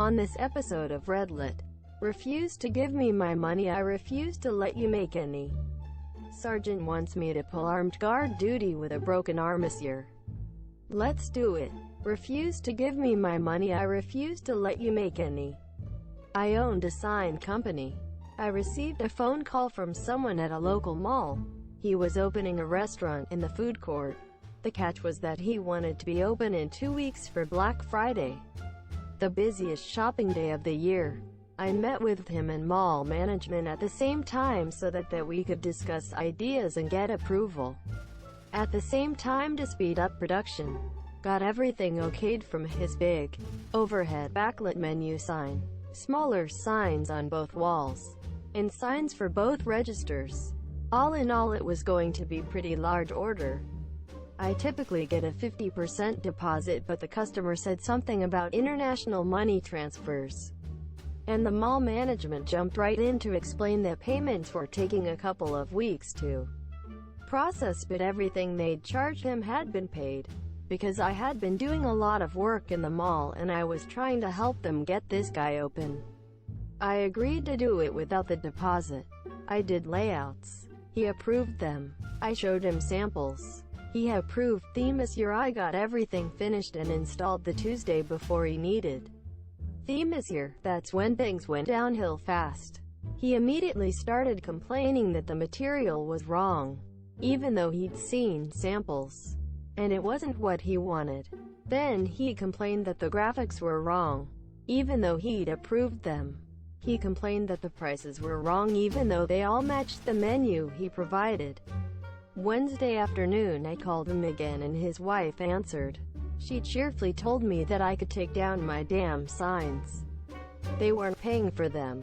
On this episode of Redlit, refuse to give me my money, I refuse to let you make any. Sergeant wants me to pull armed guard duty with a broken arm this year. Let's do it. Refuse to give me my money, I refuse to let you make any. I owned a sign company. I received a phone call from someone at a local mall. He was opening a restaurant in the food court. The catch was that he wanted to be open in 2 weeks for Black Friday, the busiest shopping day of the year. I met with him and mall management at the same time so that we could discuss ideas and get approval. At the same time to speed up production. Got everything okayed from his big, overhead backlit menu sign, smaller signs on both walls, and signs for both registers. All in all, it was going to be pretty large order. I typically get a 50% deposit, but the customer said something about international money transfers, and the mall management jumped right in to explain that payments were taking a couple of weeks to process, but everything they'd charged him had been paid, because I had been doing a lot of work in the mall and I was trying to help them get this guy open. I agreed to do it without the deposit. I did layouts. He approved them. I showed him samples. He approved theme this year. I got everything finished and installed the Tuesday before he needed theme this year. That's when things went downhill fast. He immediately started complaining that the material was wrong, even though he'd seen samples, and it wasn't what he wanted. Then he complained that the graphics were wrong, even though he'd approved them. He complained that the prices were wrong even though they all matched the menu he provided. Wednesday afternoon I called him again and his wife answered. She cheerfully told me that I could take down my damn signs. They weren't paying for them.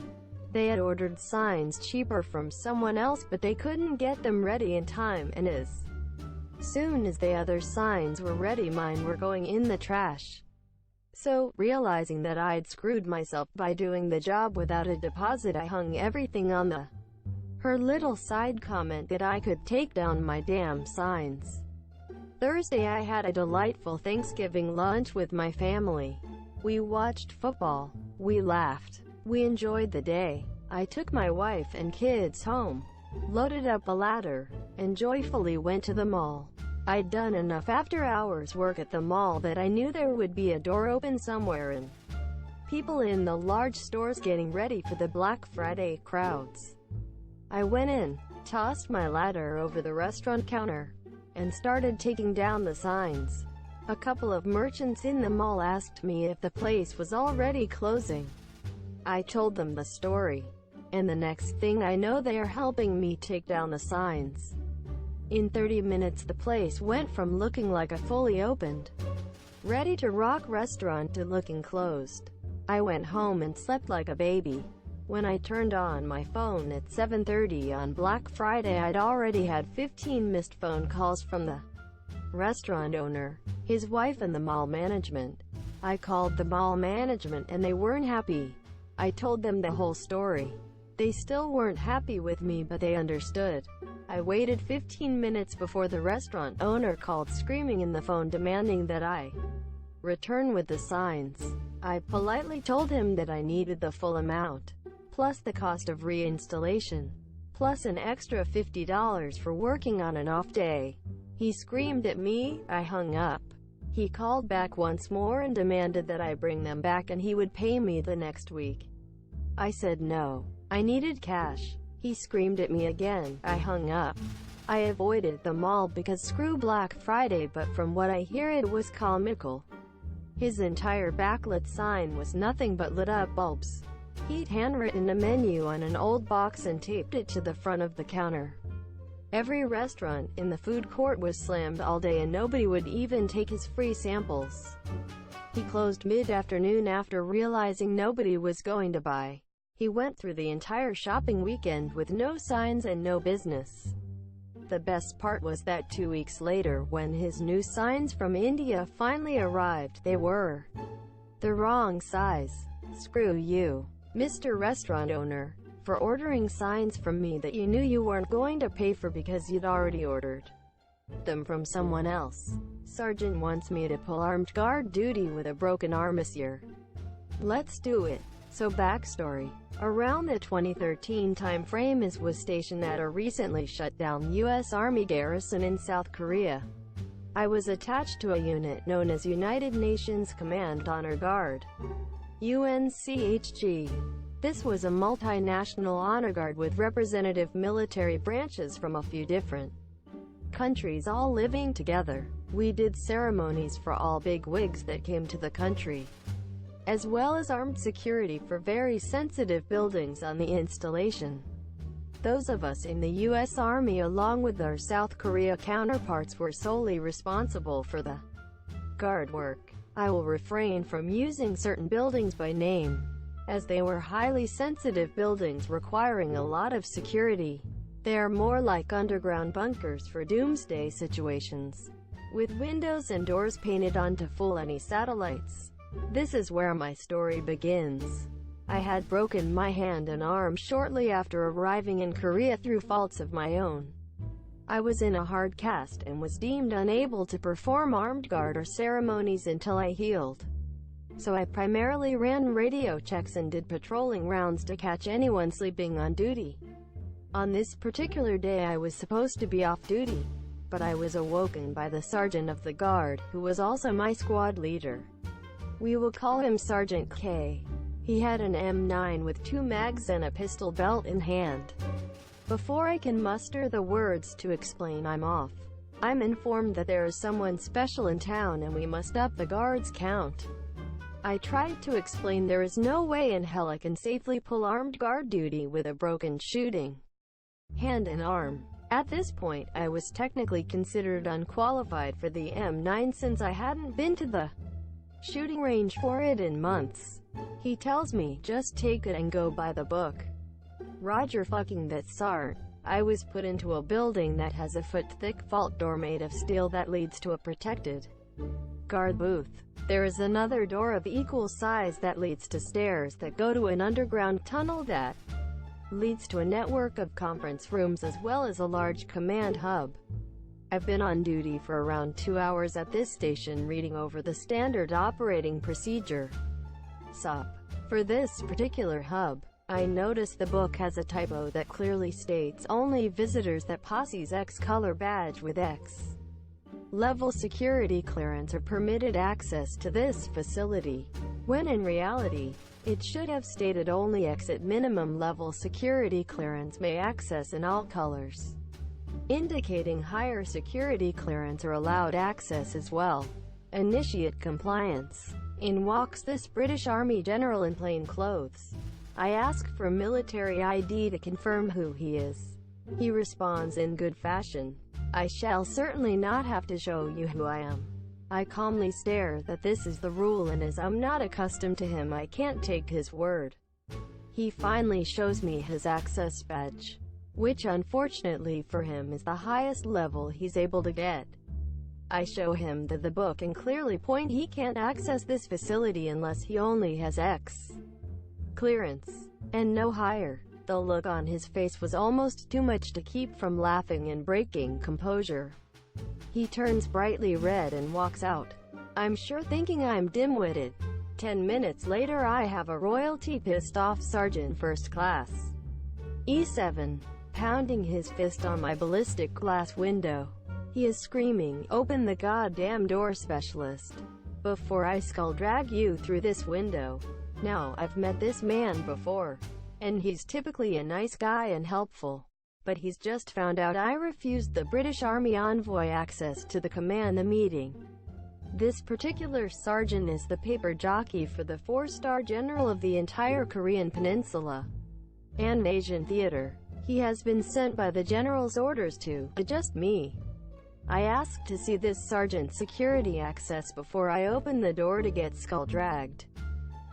They had ordered signs cheaper from someone else, but they couldn't get them ready in time, and as soon as the other signs were ready, mine were going in the trash. So, realizing that I'd screwed myself by doing the job without a deposit, I hung everything on her little side comment that I could take down my damn signs. Thursday I had a delightful Thanksgiving lunch with my family. We watched football. We laughed. We enjoyed the day. I took my wife and kids home, loaded up a ladder, and joyfully went to the mall. I'd done enough after-hours work at the mall that I knew there would be a door open somewhere and people in the large stores getting ready for the Black Friday crowds. I went in, tossed my ladder over the restaurant counter, and started taking down the signs. A couple of merchants in the mall asked me if the place was already closing. I told them the story, and the next thing I know they are helping me take down the signs. In 30 minutes the place went from looking like a fully opened, ready-to-rock restaurant to looking closed. I went home and slept like a baby. When I turned on my phone at 7:30 on Black Friday, I'd already had 15 missed phone calls from the restaurant owner, his wife, and the mall management. I called the mall management and they weren't happy. I told them the whole story. They still weren't happy with me, but they understood. I waited 15 minutes before the restaurant owner called, screaming in the phone demanding that I return with the signs. I politely told him that I needed the full amount, plus the cost of reinstallation, plus an extra $50 for working on an off day. He screamed at me. I hung up. He called back once more and demanded that I bring them back and he would pay me the next week. I said no. I needed cash. He screamed at me again. I hung up. I avoided the mall because screw Black Friday, but from what I hear it was comical. His entire backlit sign was nothing but lit up bulbs. He'd handwritten a menu on an old box and taped it to the front of the counter. Every restaurant in the food court was slammed all day and nobody would even take his free samples. He closed mid-afternoon after realizing nobody was going to buy. He went through the entire shopping weekend with no signs and no business. The best part was that 2 weeks later, when his new signs from India finally arrived, they were the wrong size. Screw you, Mr. Restaurant Owner, for ordering signs from me that you knew you weren't going to pay for because you'd already ordered them from someone else. Sergeant wants me to pull armed guard duty with a broken arm this year. Let's do it. So backstory. Around the 2013 timeframe I was stationed at a recently shut down U.S. Army garrison in South Korea. I was attached to a unit known as United Nations Command Honor Guard, UNCHG. This was a multinational honor guard with representative military branches from a few different countries all living together. We did ceremonies for all big wigs that came to the country, as well as armed security for very sensitive buildings on the installation. Those of us in the U.S. Army along with our South Korea counterparts were solely responsible for the guard work. I will refrain from using certain buildings by name, as they were highly sensitive buildings requiring a lot of security. They are more like underground bunkers for doomsday situations, with windows and doors painted on to fool any satellites. This is where my story begins. I had broken my hand and arm shortly after arriving in Korea through faults of my own. I was in a hard cast and was deemed unable to perform armed guard or ceremonies until I healed. So I primarily ran radio checks and did patrolling rounds to catch anyone sleeping on duty. On this particular day I was supposed to be off duty, but I was awoken by the sergeant of the guard, who was also my squad leader. We will call him Sergeant K. He had an M9 with 2 mags and a pistol belt in hand. Before I can muster the words to explain I'm off, I'm informed that there is someone special in town and we must up the guards count. I tried to explain there is no way in hell I can safely pull armed guard duty with a broken shooting hand and arm. At this point, I was technically considered unqualified for the M9 since I hadn't been to the shooting range for it in months. He tells me, just take it and go by the book. Roger fucking that, Sart. I was put into a building that has a foot-thick vault door made of steel that leads to a protected guard booth. There is another door of equal size that leads to stairs that go to an underground tunnel that leads to a network of conference rooms as well as a large command hub. I've been on duty for around 2 hours at this station reading over the standard operating procedure (SOP) for this particular hub. I notice the book has a typo that clearly states only visitors that posse's X color badge with X level security clearance are permitted access to this facility, when in reality, it should have stated only X at minimum level security clearance may access in all colors, indicating higher security clearance are allowed access as well. Initiate compliance. In walks this British Army general in plain clothes. I ask for military ID to confirm who he is. He responds in good fashion, I shall certainly not have to show you who I am. I calmly stare that this is the rule, and as I'm not accustomed to him I can't take his word. He finally shows me his access badge, which unfortunately for him is the highest level he's able to get. I show him the book and clearly point he can't access this facility unless he only has X clearance, and no higher. The look on his face was almost too much to keep from laughing and breaking composure. He turns brightly red and walks out. I'm sure thinking I'm dim-witted. 10 minutes later I have a royalty pissed off Sergeant First Class E7, pounding his fist on my ballistic glass window. He is screaming, open the goddamn door, specialist, before I skull drag you through this window. Now, I've met this man before, and he's typically a nice guy and helpful. But he's just found out I refused the British Army envoy access to the command meeting. This particular sergeant is the paper jockey for the 4-star general of the entire Korean peninsula and Asian theater. He has been sent by the general's orders to adjust me. I asked to see this sergeant's security access before I open the door to get skull dragged.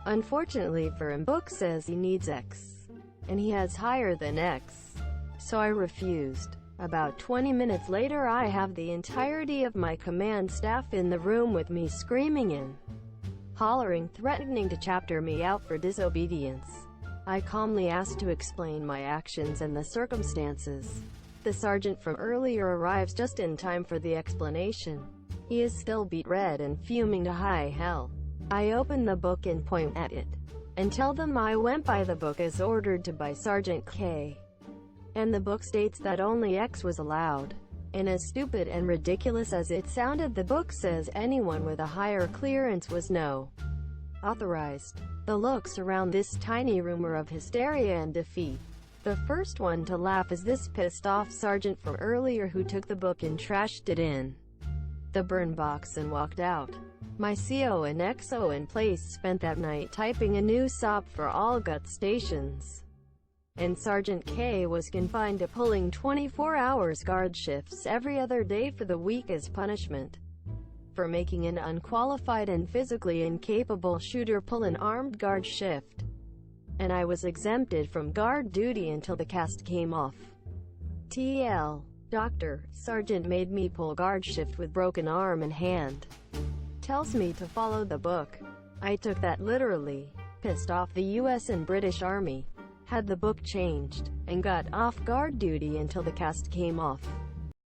Unfortunately for him, book says he needs X, and he has higher than X, so I refused. About 20 minutes later I have the entirety of my command staff in the room with me, screaming and hollering, threatening to chapter me out for disobedience. I calmly ask to explain my actions and the circumstances. The sergeant from earlier arrives just in time for the explanation. He is still beet red and fuming to high hell. I open the book and point at it, and tell them I went by the book as ordered to by Sergeant K. And the book states that only X was allowed. And as stupid and ridiculous as it sounded, the book says anyone with a higher clearance was no authorized. The looks around this tiny room are of hysteria and defeat. The first one to laugh is this pissed-off sergeant from earlier who took the book and trashed it in the burn box and walked out. My CO and XO in place spent that night typing a new SOP for all GUT stations. And Sergeant K was confined to pulling 24 hours guard shifts every other day for the week as punishment for making an unqualified and physically incapable shooter pull an armed guard shift. And I was exempted from guard duty until the cast came off. TL. Doctor, Sergeant made me pull guard shift with broken arm and hand. Tells me to follow the book. I took that literally. Pissed off, the US and British Army had the book changed, and got off guard duty until the cast came off.